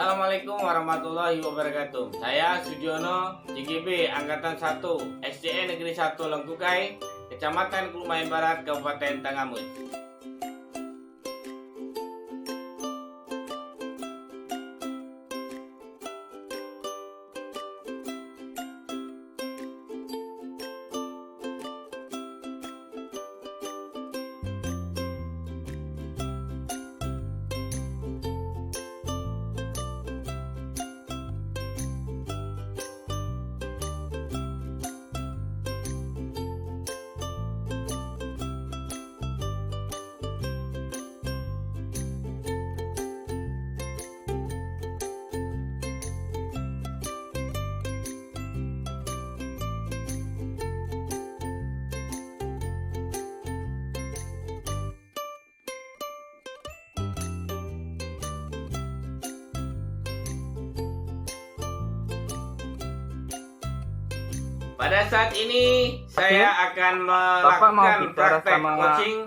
Assalamualaikum warahmatullahi wabarakatuh. Saya Sugiono, JGB Angkatan 1, SDN Negeri 1 Lengkukai, Kecamatan Kelumayan Barat, Kabupaten Tangamus. Pada saat ini saya akan melakukan praktek coaching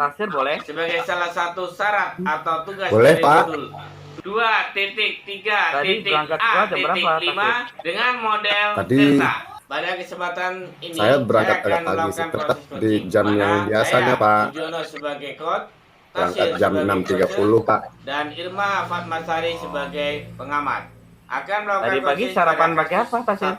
sebagai salah satu syarat atau tugas dari modul 2.3.5 dengan model Delta. Pada kesempatan ini saya berangkat agak pagi tetap di jam yang biasanya Pak. Sugiono sebagai coach, berangkat jam 6.30 Pak. Dan Irma Fatmasari sebagai pengamat. Akan melakukan tadi pagi sarapan pakai apa Tasir?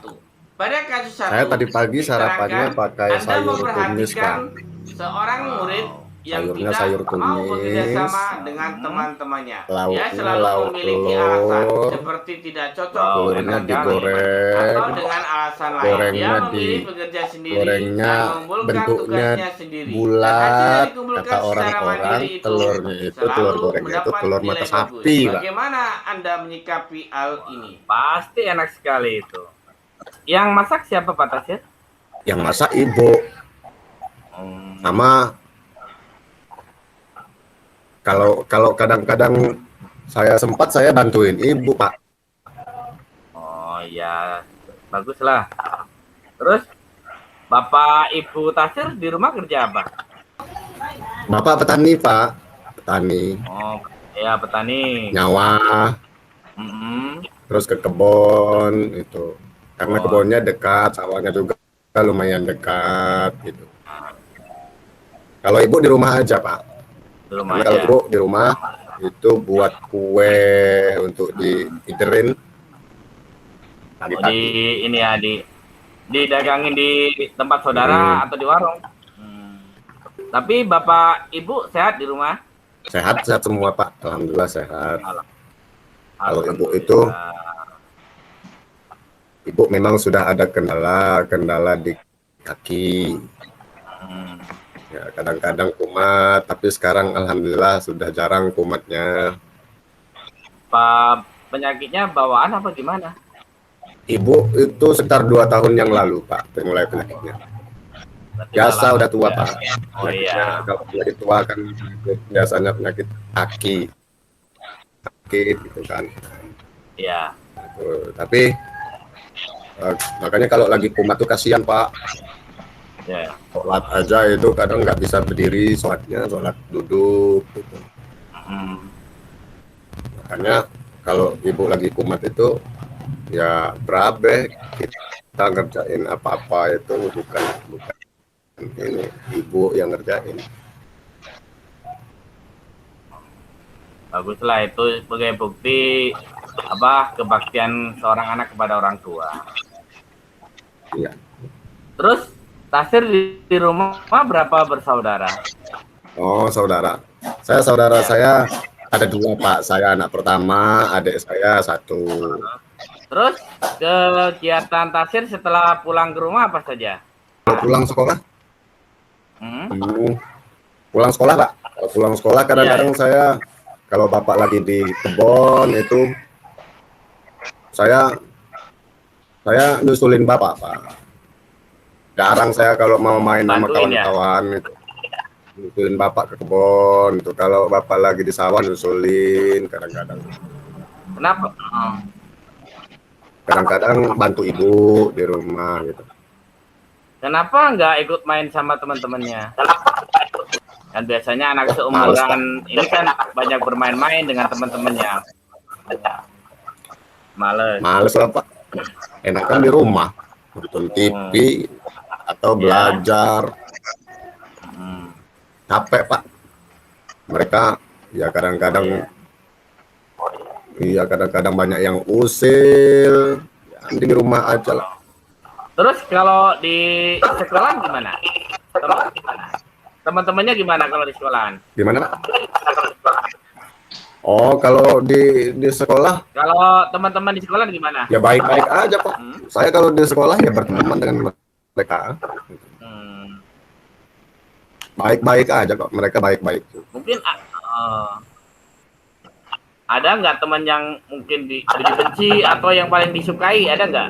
Pada kasus satu, saya tadi pagi sarapannya pakai sayur tumis Pak. Seorang murid yang sayurnya tidak sayur mau tumis, bekerjasama dengan teman-temannya. Dia lauknya selalu lauk memiliki alasan telur, seperti tidak cocok telurnya digoreng, atau dengan alasan lain. Dia gorengnya memilih bekerja sendiri gorengnya dan mengumpulkan bentuknya tugasnya sendiri. bulat, Dan hasil dikumpulkan kata secara orang-orang mandiri itu telurnya itu selalu telur gorengnya itu mendapat telur nilai mata bagus. sapi Pak. Bagaimana Anda menyikapi hal ini? Pasti enak sekali itu. Yang masak siapa Pak Tasir? Yang masak ibu. Sama kalau kadang-kadang saya sempat saya bantuin ibu Pak. Oh iya, baguslah. Terus Bapak Ibu Tasir di rumah kerja apa? Bapak petani Pak, petani. Oh ya petani. Nyawa, terus ke kebun itu. Karena kebunnya dekat, sawahnya juga lumayan dekat gitu. Kalau ibu di rumah aja Pak. Karena kalau ibu di rumah itu buat kue untuk diiderin. Di ini ya didagangin di tempat saudara atau di warung. Tapi Bapak Ibu sehat di rumah? Sehat semua Pak, alhamdulillah sehat. Kalau ibu itu, ibu memang sudah ada kendala di kaki. Ya, kadang-kadang kumat, tapi sekarang alhamdulillah sudah jarang kumatnya. Pak, penyakitnya bawaan apa gimana? Ibu itu sekitar 2 tahun yang lalu Pak, mulai penyakitnya. Biasa udah tua Pak. Oh iya. Kalau penyakit tua kan biasanya penyakit kaki, sakit gitu kan. Iya. Tapi makanya kalau lagi kumat tuh kasihan Pak. Ya. Sholat aja itu kadang nggak bisa berdiri, sholatnya sholat duduk gitu. Makanya kalau ibu lagi kumat itu ya berabe kita ngerjain apa-apa itu bukan ini ibu yang ngerjain. Baguslah itu sebagai bukti kebaktian seorang anak kepada orang tua. Iya. Terus Tasir di rumah berapa bersaudara? Oh saudara, saya ada 2 Pak. Saya anak pertama, adik saya 1. Terus kegiatan Tasir setelah pulang ke rumah apa saja? Kalau pulang sekolah? Pulang sekolah Pak. Kalau pulang sekolah kadang-kadang saya kalau bapak lagi di kebun itu saya nyusulin bapak Pak. Jarang saya kalau mau main sama kawan-kawan itu nyusulin bapak ke kebun itu. Kalau bapak lagi di sawah nyusulin kadang-kadang. Kenapa? Kadang-kadang bantu ibu di rumah gitu. Kenapa nggak ikut main sama teman-temannya? Kan biasanya anak seumuran ini kan banyak bermain-main dengan teman-temannya. Males. Males lah Pak. Enakan di rumah, nonton TV atau belajar. Capek Pak. Mereka ya kadang-kadang banyak yang usil. Ya, di rumah aja lah. Terus kalau di sekolah gimana? Teman-temannya gimana kalau di sekolahan? Gimana Pak? Oh, kalau di sekolah Kalau teman-teman di sekolah gimana? ya baik-baik aja Pak. Saya kalau di sekolah ya berteman dengan mereka. Baik-baik aja kok, mereka baik-baik. Mungkin ada nggak teman yang mungkin dibenci atau yang paling disukai? Ada nggak?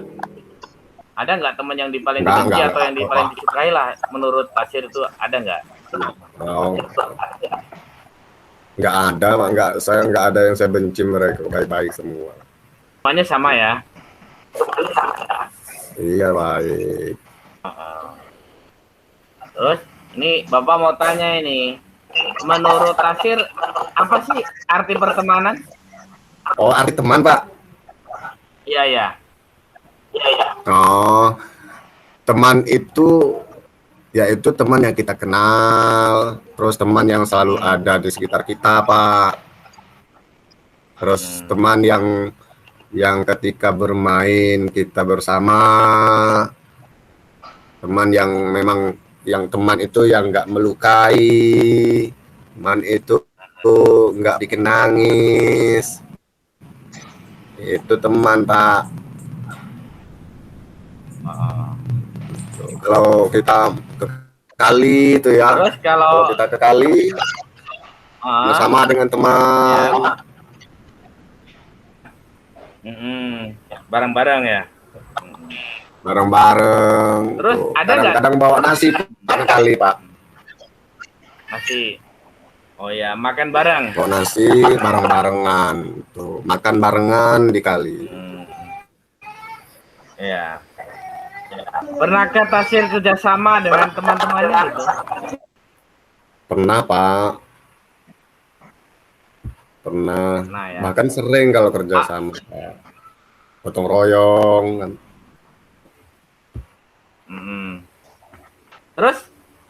Ada nggak teman yang paling dibenci atau yang paling disukai lah menurut Tasir itu ada nggak? Oh. Nggak ada Pak, saya nggak ada yang saya benci, mereka baik-baik semua. Semuanya sama ya? Iya baik. Terus ini Bapak mau tanya ini, menurut Tasir apa sih arti pertemanan? Oh, arti teman Pak? Iya. Oh, teman itu yaitu teman yang kita kenal, terus teman yang selalu ada di sekitar kita Pak. Terus teman yang ketika bermain kita bersama, teman yang memang teman itu yang nggak melukai, teman itu nggak bikin nangis, itu teman Pak. Kalau kita ke kali itu ya, Terus kalau kita ke kali bersama dengan teman, bareng-bareng ya. Bareng-bareng. Terus ada nggak? Kadang-kadang bawa nasi ke kali Pak. Nasi. Oh ya, makan bareng. Bawa nasi bareng-barengan, tuh makan barengan di kali. Ya. Pernahkah Tasir kerjasama dengan teman-temannya gitu? Pernah Pak. Pernah ya. Bahkan sering kalau kerjasama. Gotong royong kan. Terus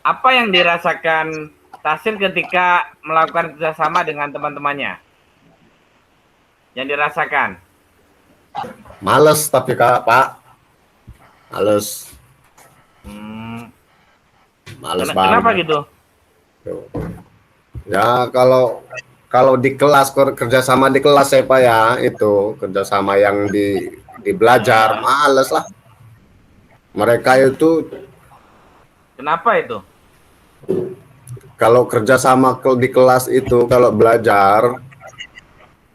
apa yang dirasakan Tasir ketika melakukan kerjasama dengan teman-temannya? Yang dirasakan? Males tapi Pak. Males. Males banget. Kenapa gitu? Ya kalau di kelas, kerjasama di kelas saya Pak ya, itu kerjasama yang di belajar, males lah. Mereka itu. Kenapa itu? Kalau kerjasama di kelas itu, kalau belajar,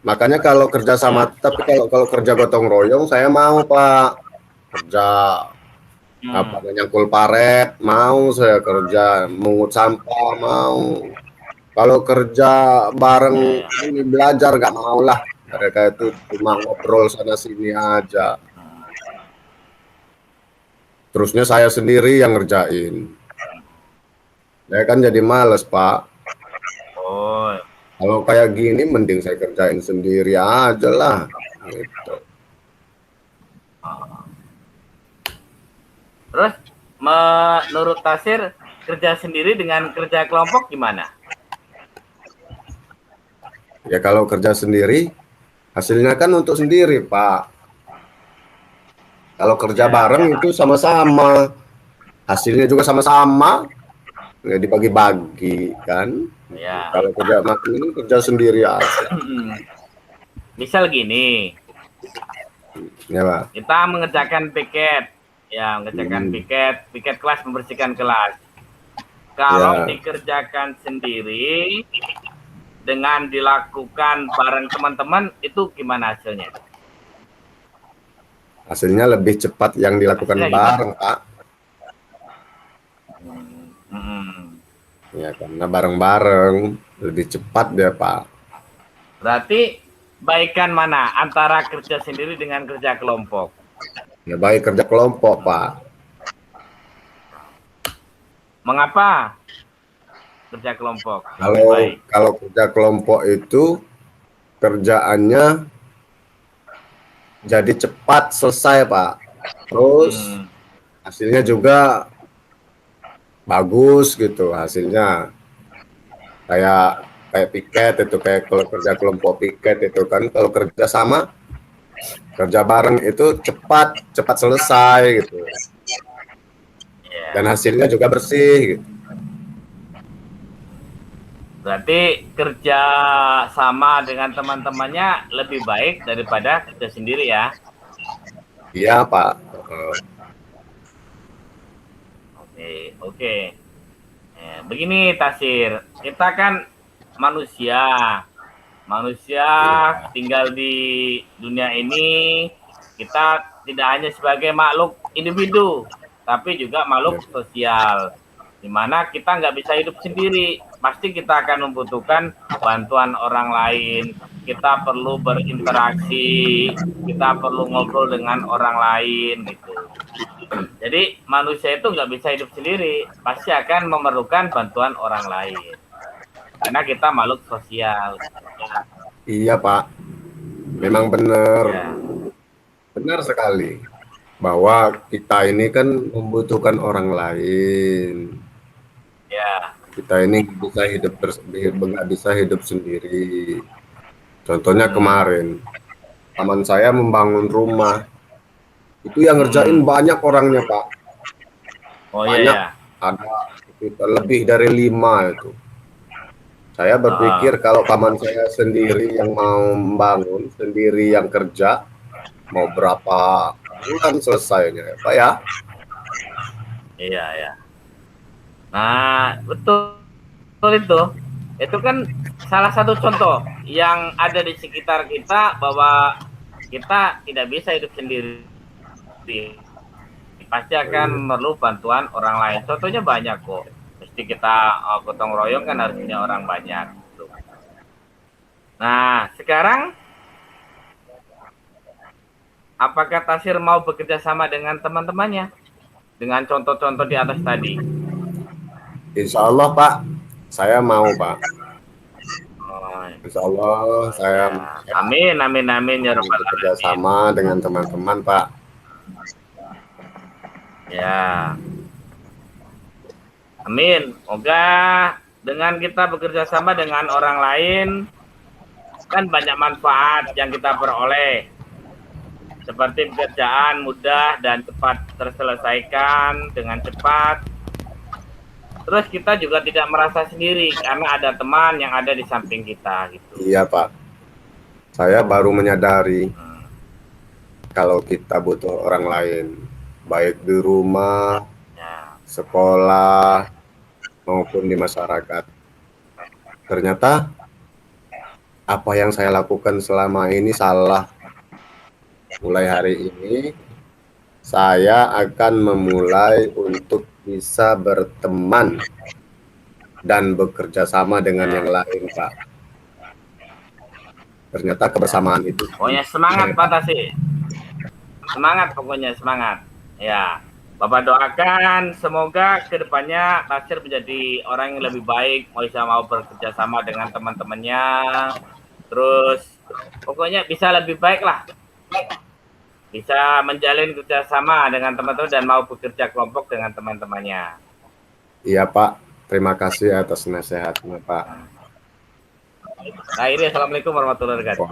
makanya kalau kerjasama, tapi kalau kerja gotong royong saya mau Pak. Kerja nyangkul paret mau, saya kerja mungut sampah mau. Kalau kerja bareng ini belajar nggak mau lah. Mereka itu cuma ngobrol sana sini aja. Terusnya saya sendiri yang ngerjain. Saya kan jadi males Pak. Oh. Kalau kayak gini mending saya kerjain sendiri aja lah. Gitu. Terus menurut Tasir kerja sendiri dengan kerja kelompok gimana? Ya kalau kerja sendiri hasilnya kan untuk sendiri Pak. Kalau kerja bareng itu sama-sama, hasilnya juga sama-sama, ya dibagi-bagi kan. Ya. Kalau kerja ini kerja sendiri aja. Misal gini, Ya Pak. kita mengerjakan piket, piket kelas, membersihkan kelas. Kalau dikerjakan sendiri dengan dilakukan bareng teman-teman, itu gimana hasilnya? Hasilnya lebih cepat yang dilakukan bareng Pak. Ya karena bareng-bareng lebih cepat dia Pak. Berarti baikan mana antara kerja sendiri dengan kerja kelompok? Ya baik kerja kelompok Pak. Mengapa kerja kelompok? Kalau kerja kelompok itu kerjaannya jadi cepat selesai Pak. Terus hasilnya juga bagus gitu hasilnya. Kayak piket itu, kayak kalau kerja kelompok piket itu kan, kalau kerja sama, kerja bareng itu cepat selesai gitu. Dan hasilnya juga bersih gitu. Berarti kerja sama dengan teman-temannya lebih baik daripada kerja sendiri ya? Iya Pak. Oke. Begini Tasir, kita kan manusia tinggal di dunia ini. Kita tidak hanya sebagai makhluk individu, tapi juga makhluk sosial, di mana kita nggak bisa hidup sendiri. Pasti kita akan membutuhkan bantuan orang lain. Kita perlu berinteraksi, kita perlu ngobrol dengan orang lain gitu. Jadi manusia itu nggak bisa hidup sendiri, pasti akan memerlukan bantuan orang lain. Karena kita makhluk sosial. Iya Pak, memang benar. Ya. Benar sekali. Bahwa kita ini kan membutuhkan orang lain. Ya. Kita ini nggak bisa hidup sendiri. Contohnya kemarin, teman saya membangun rumah. Itu yang ngerjain banyak orangnya Pak. Oh banyak, iya. Ada lebih dari 5 itu. Saya berpikir kalau paman saya sendiri yang mau membangun, sendiri yang kerja, mau berapa bulan selesainya Pak ya? Iya ya. Nah betul itu. Itu kan salah satu contoh yang ada di sekitar kita bahwa kita tidak bisa hidup sendiri. Pasti akan perlu bantuan orang lain. Contohnya banyak kok. Mesti kita gotong royong kan harusnya orang banyak. Nah sekarang apakah Tasir mau bekerja sama dengan teman-temannya dengan contoh-contoh di atas tadi? Insya Allah Pak, saya mau Pak. Insya Allah saya amin ya rabbal alamin. Bekerja sama dengan teman-teman Pak. Ya. Amin. Semoga dengan kita bekerja sama dengan orang lain kan banyak manfaat yang kita peroleh. Seperti pekerjaan mudah dan cepat terselesaikan dengan cepat. Terus kita juga tidak merasa sendiri karena ada teman yang ada di samping kita gitu. Iya Pak. Saya baru menyadari kalau kita butuh orang lain, baik di rumah, sekolah, maupun di masyarakat. Ternyata apa yang saya lakukan selama ini salah. Mulai hari ini saya akan memulai untuk bisa berteman dan bekerja sama dengan yang lain Pak. Ternyata kebersamaan itu. Pokoknya semangat Pak Tasir. Semangat pokoknya, semangat. Ya, Bapak doakan semoga kedepannya Tasir menjadi orang yang lebih baik, mau bekerja sama dengan teman-temannya. Terus pokoknya bisa lebih baik lah. Bisa menjalin kerjasama dengan teman-teman dan mau bekerja kelompok dengan teman-temannya. Iya Pak, terima kasih atas nasihatnya Pak. Nah ini assalamualaikum warahmatullahi wabarakatuh.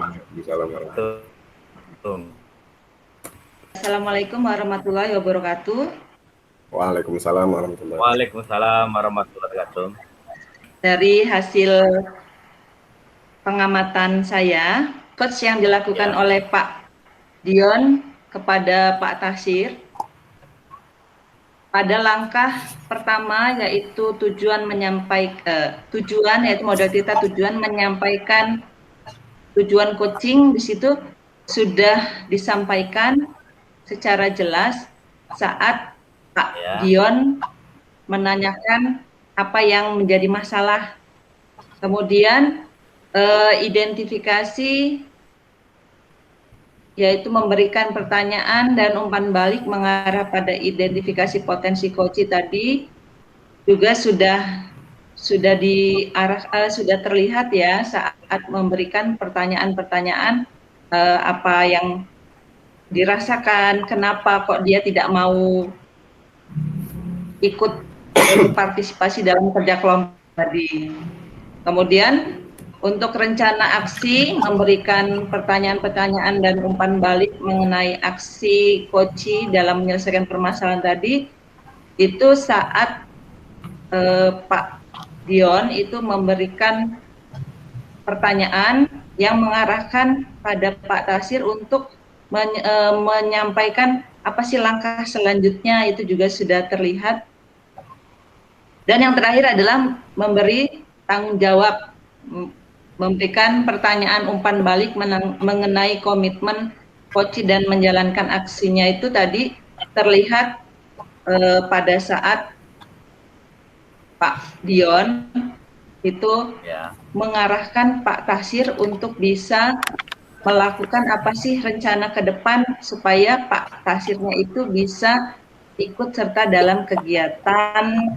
Assalamualaikum warahmatullahi wabarakatuh. Waalaikumsalam warahmatullahi wabarakatuh. Dari hasil pengamatan saya, coach yang dilakukan oleh Pak Dion kepada Pak Tasir pada langkah pertama yaitu yaitu modal kita tujuan menyampaikan tujuan coaching, di situ sudah disampaikan secara jelas saat Pak Dion menanyakan apa yang menjadi masalah, kemudian identifikasi yaitu memberikan pertanyaan dan umpan balik mengarah pada identifikasi potensi coach tadi juga sudah terlihat ya saat memberikan pertanyaan-pertanyaan apa yang dirasakan, kenapa kok dia tidak mau ikut partisipasi dalam kerja kelompok tadi. Kemudian untuk rencana aksi, memberikan pertanyaan-pertanyaan dan umpan balik mengenai aksi Koci dalam menyelesaikan permasalahan tadi, itu saat Pak Dion itu memberikan pertanyaan yang mengarahkan pada Pak Tasir untuk menyampaikan apa sih langkah selanjutnya, itu juga sudah terlihat. Dan yang terakhir adalah memberi tanggung jawab, memberikan pertanyaan umpan balik mengenai komitmen Koci dan menjalankan aksinya, itu tadi terlihat pada saat Pak Dion itu mengarahkan Pak Tasir untuk bisa melakukan apa sih rencana ke depan supaya Pak Tasirnya itu bisa ikut serta dalam kegiatan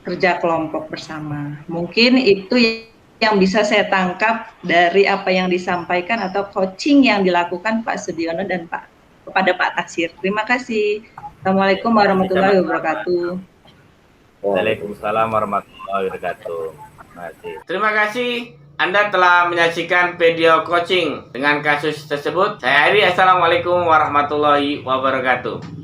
kerja kelompok bersama. Mungkin itu yang bisa saya tangkap dari apa yang disampaikan atau coaching yang dilakukan Pak Sudiono dan kepada Pak Tasir. Terima kasih. Assalamualaikum warahmatullahi wabarakatuh. Waalaikumsalam warahmatullahi wabarakatuh. Terima kasih Anda telah menyaksikan video coaching dengan kasus tersebut. Saya Ari, assalamualaikum warahmatullahi wabarakatuh.